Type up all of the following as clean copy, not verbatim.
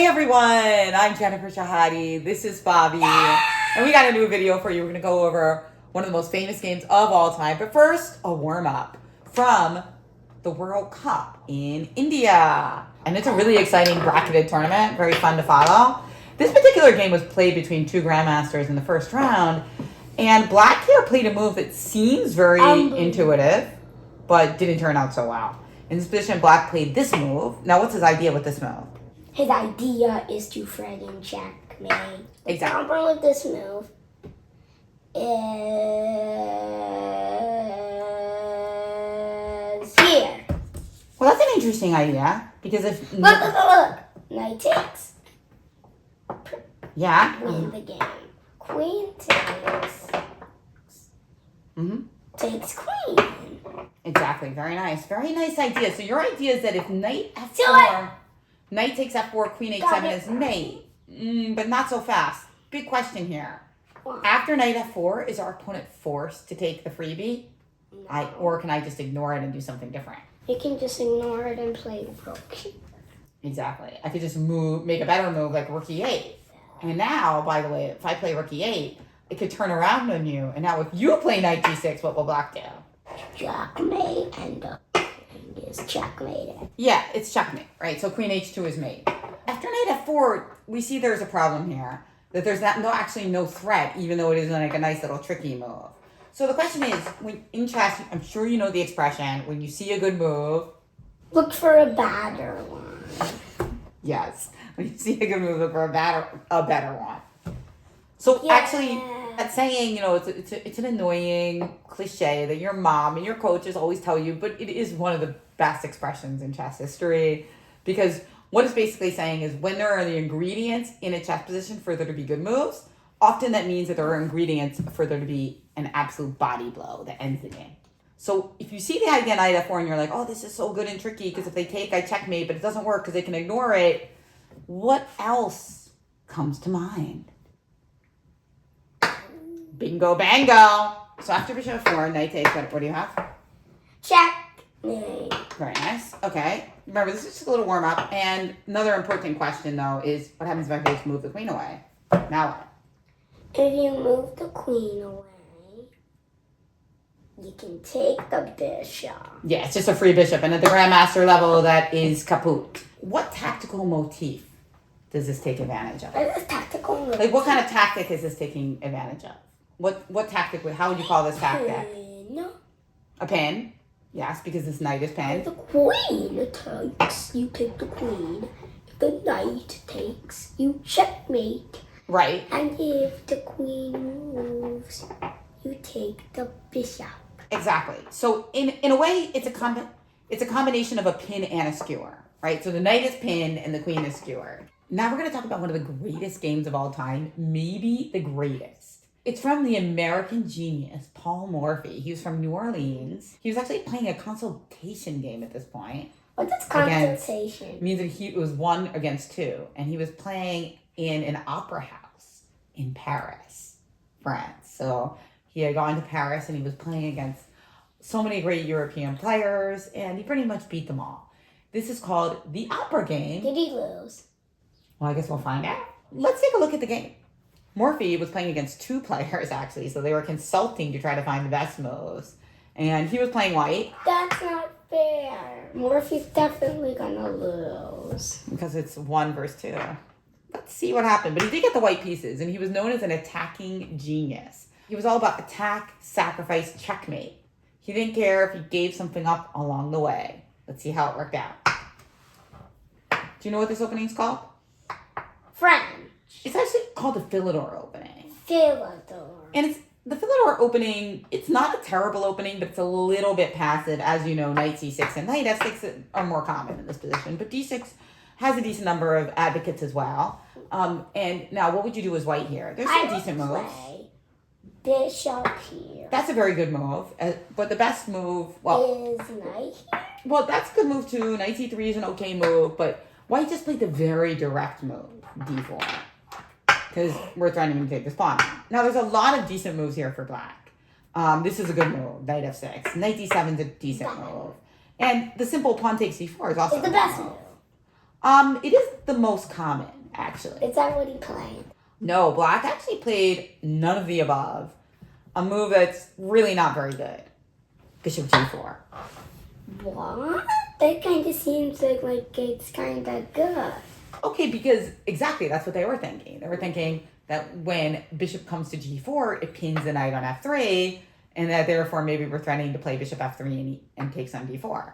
Hey everyone, I'm Jennifer Shahadi. This is Bobby, and we got a new video for you. We're going to go over one of the most famous games of all time. But first, a warm-up from the World Cup in India. And it's a really exciting bracketed tournament, very fun to follow. This particular game was played between two grandmasters in the first round, and Black here played a move that seems very intuitive, but didn't turn out so well. In this position, Black played this move. Now, what's his idea with this move? His idea is to friggin' checkmate. The Exactly. problem with this move is here. Well, that's an interesting idea, because if... Look. Knight takes. Yeah. Win the game. Queen takes. Takes queen. Exactly. Very nice. Very nice idea. So your idea is that if knight f4, knight takes f4, queen h7 is mate. But not so fast. Big question here. What? After knight f4, is our opponent forced to take the freebie? No. Or can I just ignore it and do something different? You can just ignore it and play rook. Exactly. I could just make a better move like rook e8. And now, by the way, if I play rook e8, it could turn around on you. And now if you play knight g6, what will Black do? Checkmate, and the king is checkmated. Yeah, it's checkmate, right? So queen h2 is mate. After knight f4, we see there's a problem here. That there's actually no threat, even though it is like a nice little tricky move. So the question is, when in chess, I'm sure you know the expression, when you see a good move... Look for a better one. Yes. When you see a good move, look for a better one. So Yeah. actually, that's saying, it's an annoying cliche that your mom and your coaches always tell you, but it is one of the best expressions in chess history, because what it's basically saying is when there are the ingredients in a chess position for there to be good moves, often that means that there are ingredients for there to be an absolute body blow that ends the game. So if you see the idea knight f4 and you're like, oh, this is so good and tricky because if they take, I checkmate, but it doesn't work because they can ignore it, what else comes to mind? Bingo bango. So after bishop f4, knight takes, what do you have? Checkmate. Very nice. Okay. Remember, this is just a little warm up. And another important question, though, is what happens if I just move the queen away? Now what? If you move the queen away, you can take the bishop. Yeah, it's just a free bishop. And at the grandmaster level, that is kaput. What tactical motif does this take advantage of? What is tactical move? Like, what kind of tactic is this taking advantage of? What tactic, how would you call this tactic? No. A pin? Yes, because this knight is pinned. The queen takes, you take the queen. If the knight takes, you checkmate. Right. And if the queen moves, you take the bishop. Exactly. So in a way, it's a combination of a pin and a skewer, right? So the knight is pinned and the queen is skewered. Now we're going to talk about one of the greatest games of all time, maybe the greatest. It's from the American genius, Paul Morphy. He was from New Orleans. He was actually playing a consultation game at this point. What is consultation? It means that it was 1 against 2. And he was playing in an opera house in Paris, France. So he had gone to Paris and he was playing against so many great European players. And he pretty much beat them all. This is called the opera game. Did he lose? Well, I guess we'll find out. Let's take a look at the game. Morphy was playing against 2 players, actually, so they were consulting to try to find the best moves. And he was playing white. That's not fair. Morphy's definitely gonna lose. Because it's 1 versus 2. Let's see what happened. But he did get the white pieces, and he was known as an attacking genius. He was all about attack, sacrifice, checkmate. He didn't care if he gave something up along the way. Let's see how it worked out. Do you know what this opening is called? French. It's actually called the Philidor opening. Philidor. And it's the Philidor opening, it's not a terrible opening, but it's a little bit passive. As you know, knight c6 and knight f6 are more common in this position. But d6 has a decent number of advocates as well. And now, what would you do as white here? There's some decent moves. Bishop here. That's a very good move. But the best move, is knight here. Well, that's a good move too. Knight c3 is an okay move. But white just played the very direct move, d4. Because we're threatening to take this pawn. Now, there's a lot of decent moves here for black. This is a good move, knight f6. Knight d7 is a decent move. And the simple pawn takes d4 is also It's the best move. It is the most common, actually. Is that what he played? No, black actually played none of the above. A move that's really not very good. Bishop g4. What? That kind of seems like it's kind of good. Okay, because exactly that's what they were thinking. They were thinking that when bishop comes to g4, it pins the knight on f3, and that therefore maybe we're threatening to play bishop f3 and takes on d4.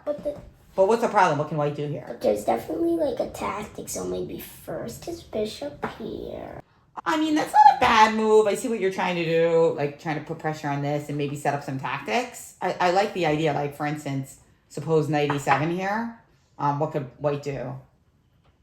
But what's the problem? What can white do here? But there's definitely like a tactic, so maybe first his bishop here. I mean, that's not a bad move. I see what you're trying to do, like trying to put pressure on this and maybe set up some tactics. I like the idea, like for instance, suppose knight e7 here. What could white do?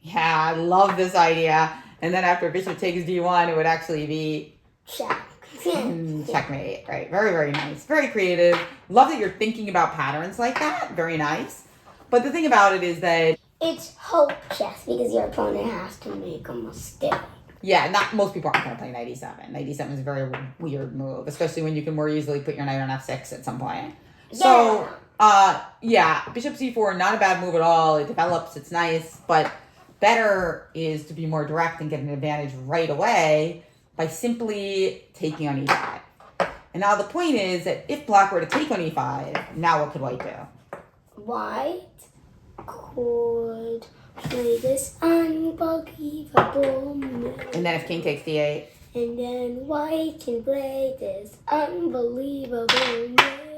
Yeah, I love this idea. And then after bishop takes d1, it would actually be checkmate, right? Very, very nice. Very creative. Love that you're thinking about patterns like that. Very nice. But the thing about it is that it's hope chess because your opponent has to make a mistake. Yeah, not most people aren't going to play knight e7. Knight e7 is a very weird move, especially when you can more easily put your knight on f6 at some point. So, bishop c4, not a bad move at all. It develops, it's nice, but better is to be more direct and get an advantage right away by simply taking on e5. And now the point is that if black were to take on e5, now what could white do? White could play this unbelievable move. And then if king takes d8? And then white can play this unbelievable move.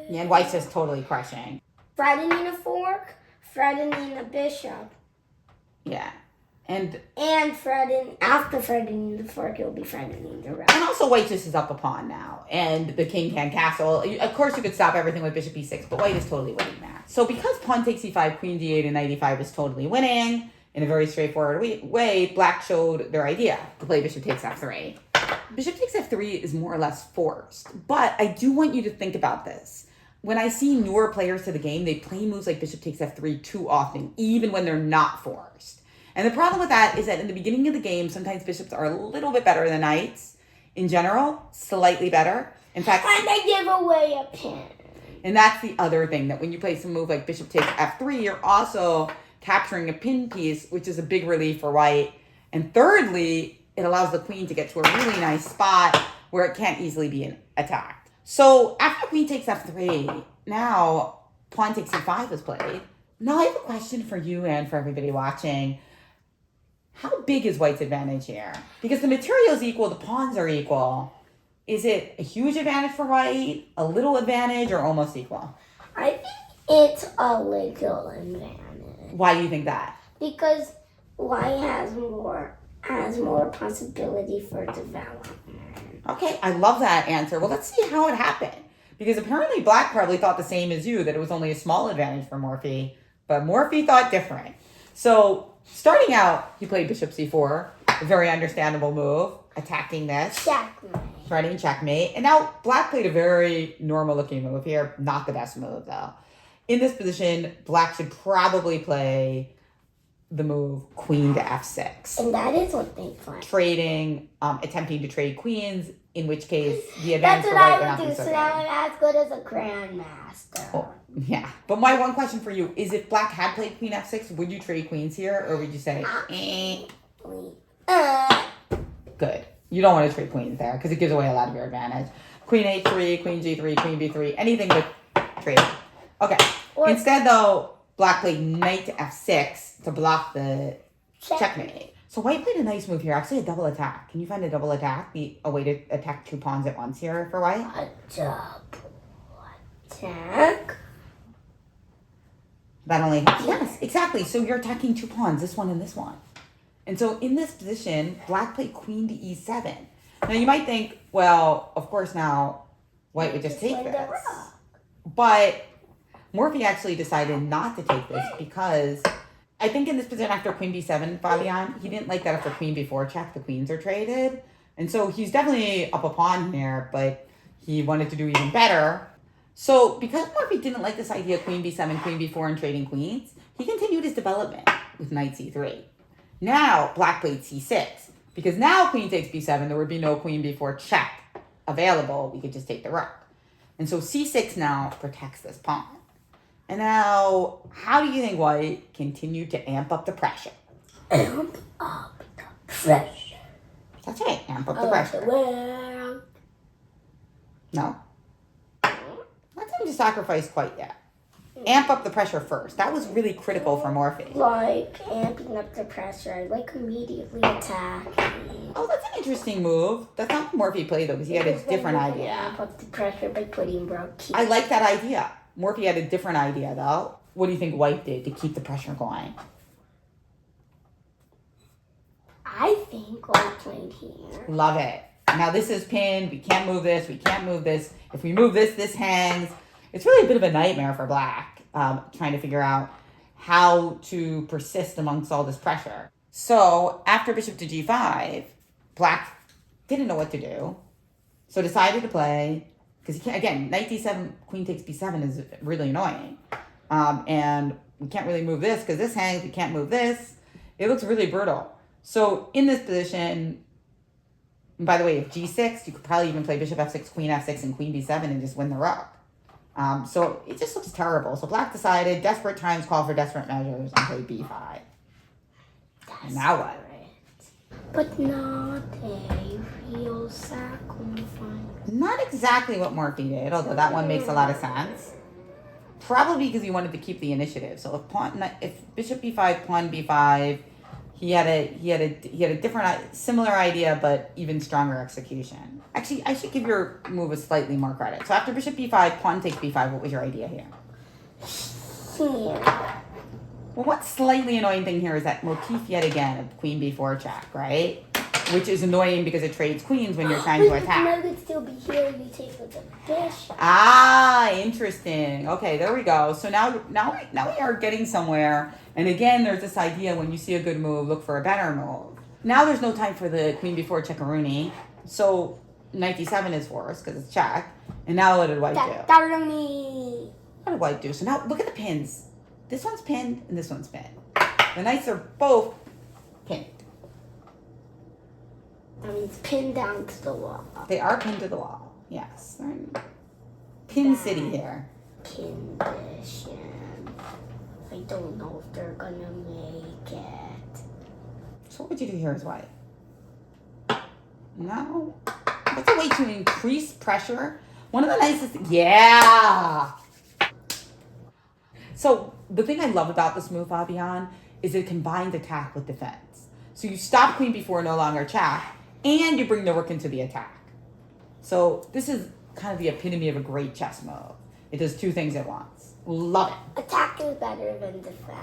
Yeah, and white's just totally crushing. Threatening a fork, threatening a bishop. Yeah. And after threatening the fork, you'll be threatening the rook. And also white just is up a pawn now. And the king can castle. Of course you could stop everything with bishop e6, but white is totally winning there. So because pawn takes e5, queen d8, and knight e5 is totally winning, in a very straightforward way, black showed their idea to play bishop takes f3. Bishop takes f3 is more or less forced. But I do want you to think about this. When I see newer players to the game, they play moves like bishop takes f3 too often, even when they're not forced. And the problem with that is that in the beginning of the game, sometimes bishops are a little bit better than knights. In general, slightly better. In fact, and they give away a pin. And that's the other thing, that when you play some move like bishop takes f3, you're also capturing a pin piece, which is a big relief for white. And thirdly, it allows the queen to get to a really nice spot where it can't easily be attacked. So after queen takes f3, now pawn takes e5 is played. Now I have a question for you and for everybody watching. How big is white's advantage here? Because the material is equal, the pawns are equal. Is it a huge advantage for white, a little advantage, or almost equal? I think it's a little advantage. Why do you think that? Because white has more possibility for development. Okay, I love that answer. Well, let's see how it happened. Because apparently black probably thought the same as you, that it was only a small advantage for Morphy. But Morphy thought different. So starting out, he played bishop c4, a very understandable move, attacking this. Checkmate. Threatening checkmate. And now black played a very normal looking move here. Not the best move though. In this position, black should probably play the move queen to f6. And that is what they play. Trading, attempting to trade queens, in which case the advantage for white would not be so good. So now I'm as good as a grandmaster. Oh, yeah. But my one question for you is, if black had played queen f6, would you trade queens here, or would you say, Good. You don't want to trade queens there, because it gives away a lot of your advantage. Queen h3, queen g3, queen b3, anything but trade. Okay. Instead, though, black played knight to f6 to block the checkmate. So white played a nice move here, actually a double attack. Can you find a double attack? A way to attack two pawns at once here for white? A double attack? That only helps. Yes, exactly. So you're attacking two pawns, this one and this one. And so in this position, black played queen to e7. Now you might think, well, of course now white would just take this. But Morphy actually decided not to take this because I think in this position after queen b7, Fabian, he didn't like that after queen b4 check, the queens are traded. And so he's definitely up a pawn here, but he wanted to do even better. So because Morphy didn't like this idea of queen b7, queen b4, and trading queens, he continued his development with knight c3. Now black played c6, because now queen takes b7, there would be no queen b4 check available. We could just take the rook. And so c6 now protects this pawn. And now, how do you think white continued to amp up the pressure? amp up the pressure. That's right, amp up the pressure. Well, No. Not time to sacrifice quite yet. Amp up the pressure first. That was really critical for Morphy. like amping up the pressure, I like immediately attacking. Oh, that's an interesting move. That's not what Morphy played, though, because he had a different idea. Amp up the pressure by putting broke keys. I like that idea. Morphy had a different idea, though. What do you think White did to keep the pressure going? I think White played here. Love it. Now, this is pinned. We can't move this. We can't move this. If we move this, this hangs. It's really a bit of a nightmare for Black, trying to figure out how to persist amongst all this pressure. So, after bishop to g5, Black didn't know what to do, so decided to play, because he can't, again, knight d7, queen takes b7 is really annoying. And we can't really move this, because this hangs, we can't move this. It looks really brutal. So, in this position, and by the way, if g6, you could probably even play bishop f6, queen f6, and queen b7 and just win the rook. So it just looks terrible. So Black decided desperate times call for desperate measures and played b5. And now what? But not a real sacrifice. Not exactly what Morphy did, although that one makes a lot of sense. Probably because he wanted to keep the initiative. So if bishop b5, pawn b5, he had a different, similar idea, but even stronger execution. Actually, I should give your move a slightly more credit. So after bishop b5, pawn takes b5, what was your idea here? Here. Well, one slightly annoying thing here is that motif yet again of queen b4 check, right? Which is annoying because it trades queens when you're trying to attack. I could still be here. You take with the bishop. Ah, interesting. Okay, there we go. So now we are getting somewhere. And again, there's this idea when you see a good move, look for a better move. Now there's no time for the queen before checkaroonie. So knight d7 is forced because it's check. And now what did White do? What did White do? So now look at the pins. This one's pinned and this one's pinned. The knights are both pinned. That means pinned down to the wall. They are pinned to the wall. Yes. They're in Pin City here. Condition. I don't know if they're gonna make it. So what would you do here as White? No. That's a way to increase pressure. One of the nicest, yeah. So the thing I love about this move, Fabian, is it combines attack with defense. So you stop queen before no longer check, and you bring the rook into the attack. So this is kind of the epitome of a great chess move. It does two things at once. Love it. Attack is better than defense.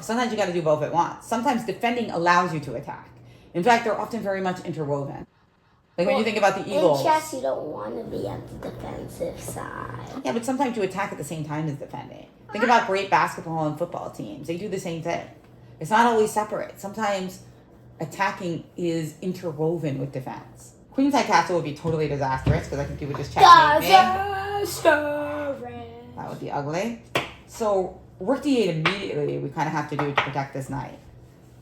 Sometimes you got to do both at once. Sometimes defending allows you to attack. In fact, they're often very much interwoven. Like when you think about the Eagles. In chess, you don't want to be at the defensive side. Yeah, but sometimes you attack at the same time as defending. Think about great basketball and football teams. They do the same thing. It's not always separate. Sometimes attacking is interwoven with defense. Queenside castle would be totally disastrous because I think you would just checkmate me. That would be ugly. So rook d8 immediately we kind of have to do to protect this knight.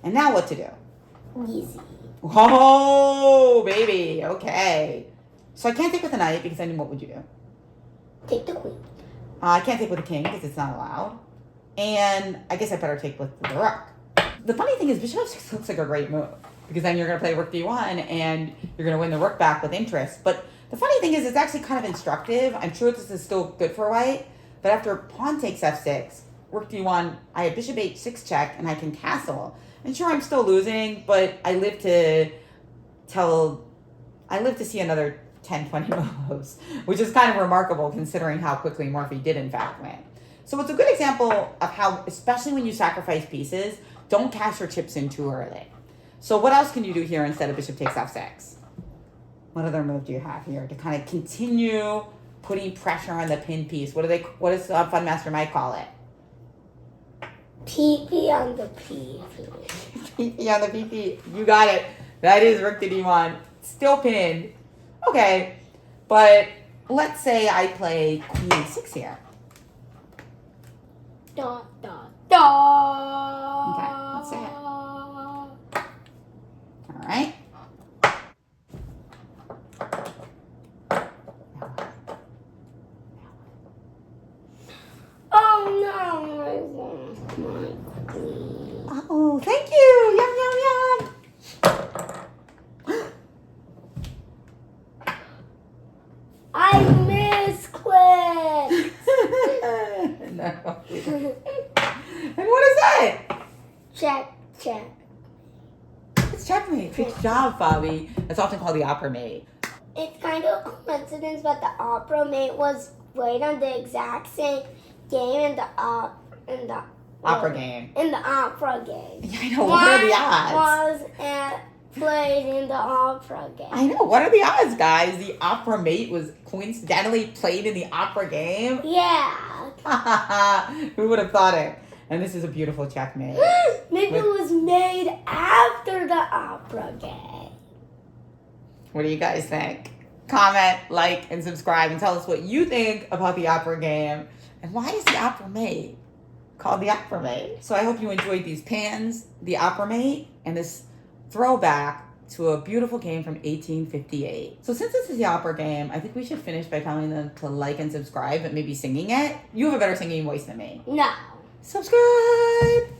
And now what to do? Easy. Oh, baby. Okay. So I can't take with the knight because then what would you do? Take the queen. I can't take with the king because it's not allowed. And I guess I better take with the rook. The funny thing is bishop f6 looks like a great move because then you're going to play rook d1 and you're going to win the rook back with interest. But the funny thing is it's actually kind of instructive. I'm sure this is still good for White. But after pawn takes f6, rook d1, I have bishop h6 check and I can castle. And sure, I'm still losing, but I live to see another 10, 20 moves, which is kind of remarkable considering how quickly Morphy did in fact win. So it's a good example of how, especially when you sacrifice pieces, don't cash your chips in too early. So what else can you do here instead of bishop takes f6? What other move do you have here to kind of continue putting pressure on the pin piece? What does Fun Master Mike call it? PP on the PP. PP on the PP. You got it. That is rook to d1. Still pinned. Okay. But let's say I play queen e6 here. Da, da, da. Okay, let's say it. All right. Oh no, I want my queen. Oh, thank you. Yum, It's checkmate. Good job, Fabi. It's often called the opera mate. It's kind of a coincidence, but the opera mate was played on the exact same game in the Opera game. In the opera game. Yeah, I know. What are the odds? Was played in the opera game. I know. What are the odds, guys? The opera mate was coincidentally played in the opera game? Yeah. Who would have thought it? And this is a beautiful checkmate. Maybe it was made after the opera game. What do you guys think? Comment, like, and subscribe, and tell us what you think about the opera game. And why is the opera mate called the opera mate? So I hope you enjoyed these pans, the opera mate, and this throwback to a beautiful game from 1858. So since this is the opera game, I think we should finish by telling them to like and subscribe, but maybe singing it. You have a better singing voice than me. No. Subscribe!